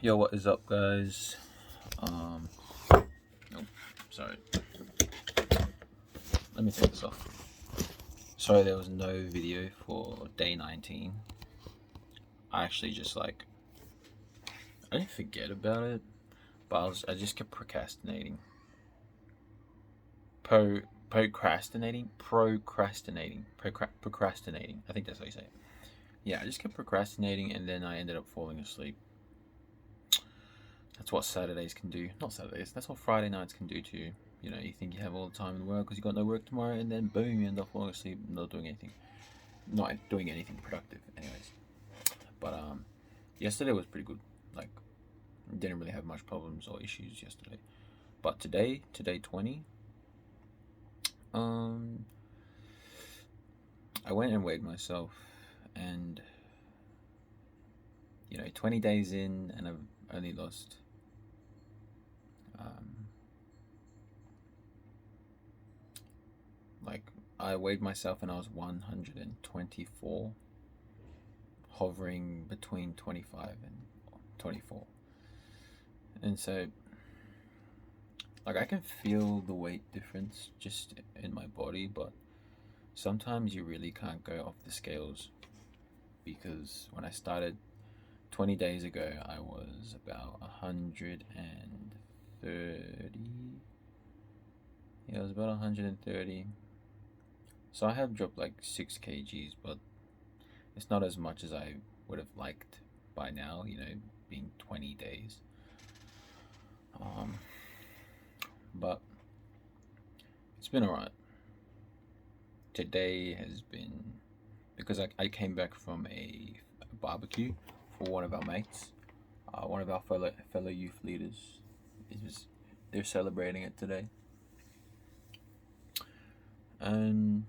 Yo, what is up, guys? Um, nope, sorry. Let me take this off. Sorry, there was no video for day 19. I actually just I didn't forget about it, but I just kept procrastinating. Procrastinating. I think that's how you say it. Yeah, I just kept procrastinating, and then I ended up falling asleep. That's what Saturdays can do. Not Saturdays. That's what Friday nights can do to you. You know, you think you have all the time in the world because you got no work tomorrow, and then boom, you end up falling asleep, not doing anything productive. Anyways, but yesterday was pretty good. Like, didn't really have much problems or issues yesterday. But today 20, um, I went and weighed myself, and 20 days in, and I've only lost um, like I weighed myself and I was 124, hovering between 25 and 24. And so, like, I can feel the weight difference just in my body, but sometimes you really can't go off the scales because when I started 20 days ago, I was about 130. Yeah, it was about 130. So I have dropped like 6 kgs, but it's not as much as I would have liked by now, being 20 days. Um, but it's been alright. Today has been because I came back from a barbecue for one of our mates, one of our fellow youth leaders. They're celebrating it today, and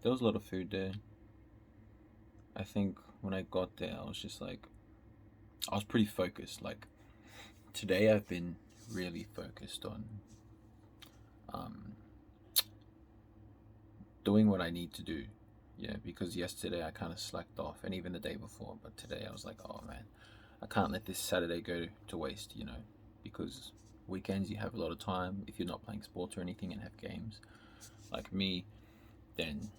there was a lot of food there. I think when I got there, I was just like, I was pretty focused. Like today, I've been really focused on um, doing what I need to do. Yeah, because yesterday I kind of slacked off, and even the day before. But today I was like, oh man, I can't let this Saturday go to waste, because weekends you have a lot of time if you're not playing sports or anything and have games like me, then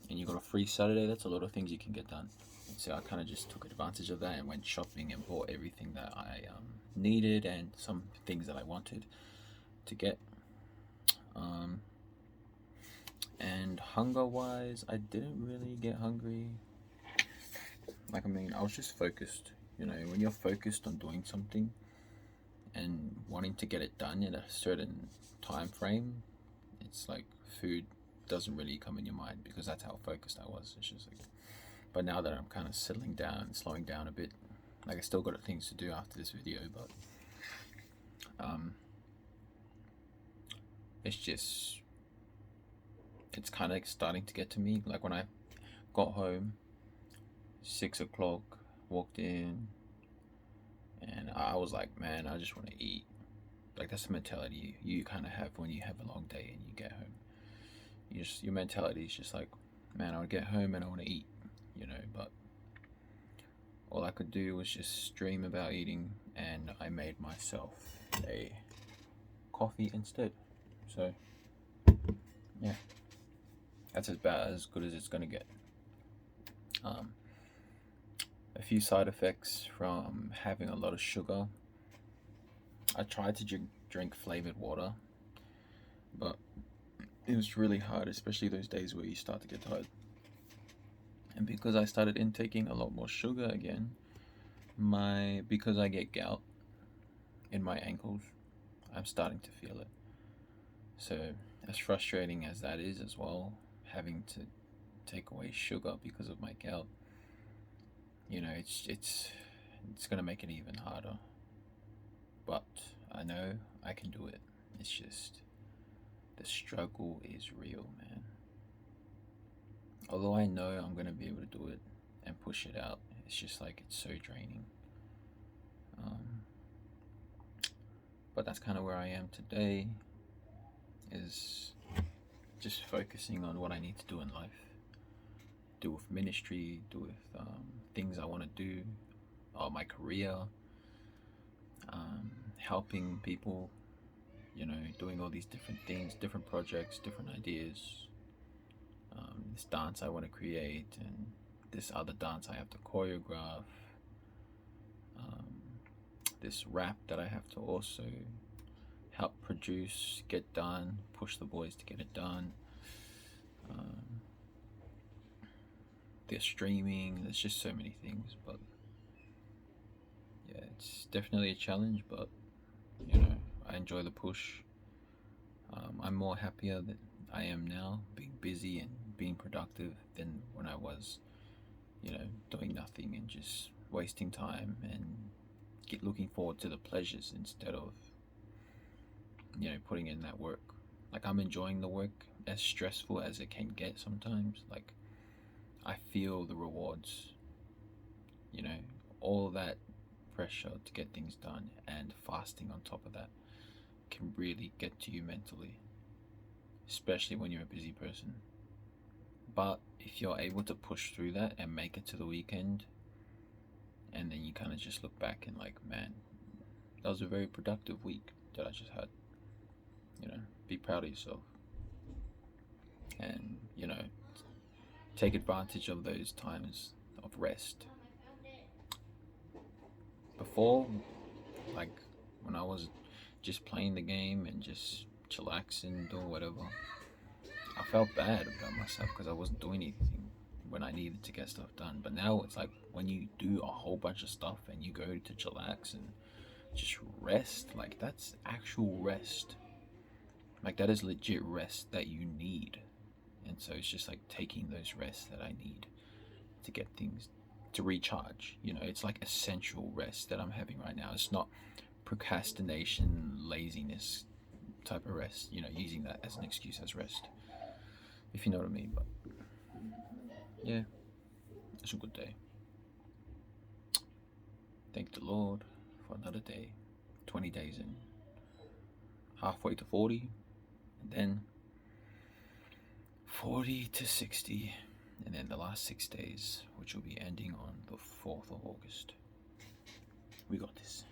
and you got a free Saturday, that's a lot of things you can get done. And so I kind of just took advantage of that and went shopping and bought everything that I needed and some things that I wanted to get. Um, and hunger wise, I didn't really get hungry. Like, I mean, I was just focused. When you're focused on doing something and wanting to get it done in a certain time frame, it's like food doesn't really come in your mind because that's how focused I was. It's just like, but now that I'm kind of settling down and slowing down a bit, like I still got things to do after this video, but um, it's kind of starting to get to me. Like when I got home, 6 o'clock, walked in, and I was like, man, I just want to eat. Like that's the mentality you kind of have when you have a long day and you get home. Your mentality is just like, man, I want to get home and I want to eat, But all I could do was just dream about eating, and I made myself a coffee instead. So yeah, that's about as good as it's gonna get. Um, a few side effects from having a lot of sugar. I tried to drink flavored water, but it was really hard, especially those days where you start to get tired. And because I started intaking a lot more sugar again, because I get gout in my ankles, I'm starting to feel it. So as frustrating as that is as well, having to take away sugar because of my gout, it's gonna make it even harder. But I know I can do it. It's just the struggle is real, man. Although I know I'm gonna be able to do it and push it out, it's just like it's so draining. Um, but that's kind of where I am today. Is just focusing on what I need to do in life. Do with ministry, do with things I want to do, my career, helping people, doing all these different things, different projects, different ideas. This dance I want to create, and this other dance I have to choreograph. Um, this rap that I have to also help produce, get done, push the boys to get it done. Um, there's streaming. There's just so many things, but yeah, it's definitely a challenge. But you know, I enjoy the push. I'm more happier than I am now, being busy and being productive than when I was, doing nothing and just wasting time and looking forward to the pleasures instead of, putting in that work. Like I'm enjoying the work as stressful as it can get sometimes. Like I feel the rewards, you know, all that pressure to get things done and fasting on top of that can really get to you mentally, especially when you're a busy person. But if you're able to push through that and make it to the weekend, and then you kind of just look back and like, man, that was a very productive week that I just had. Be proud of yourself, and take advantage of those times of rest. Before, like when I was just playing the game and just chillaxing, doing whatever, I felt bad about myself because I wasn't doing anything when I needed to get stuff done. But now it's like when you do a whole bunch of stuff and you go to chillax and just rest, like that's actual rest. Like that is legit rest that you need. And so it's just like taking those rests that I need to get things to recharge. It's like essential rest that I'm having right now. It's not procrastination, laziness type of rest, using that as an excuse as rest, if you know what I mean. But yeah, it's a good day. Thank the Lord for another day. 20 days in, halfway to 40, and then 40 to 60, and then the last 6 days, which will be ending on the 4th of August. We got this.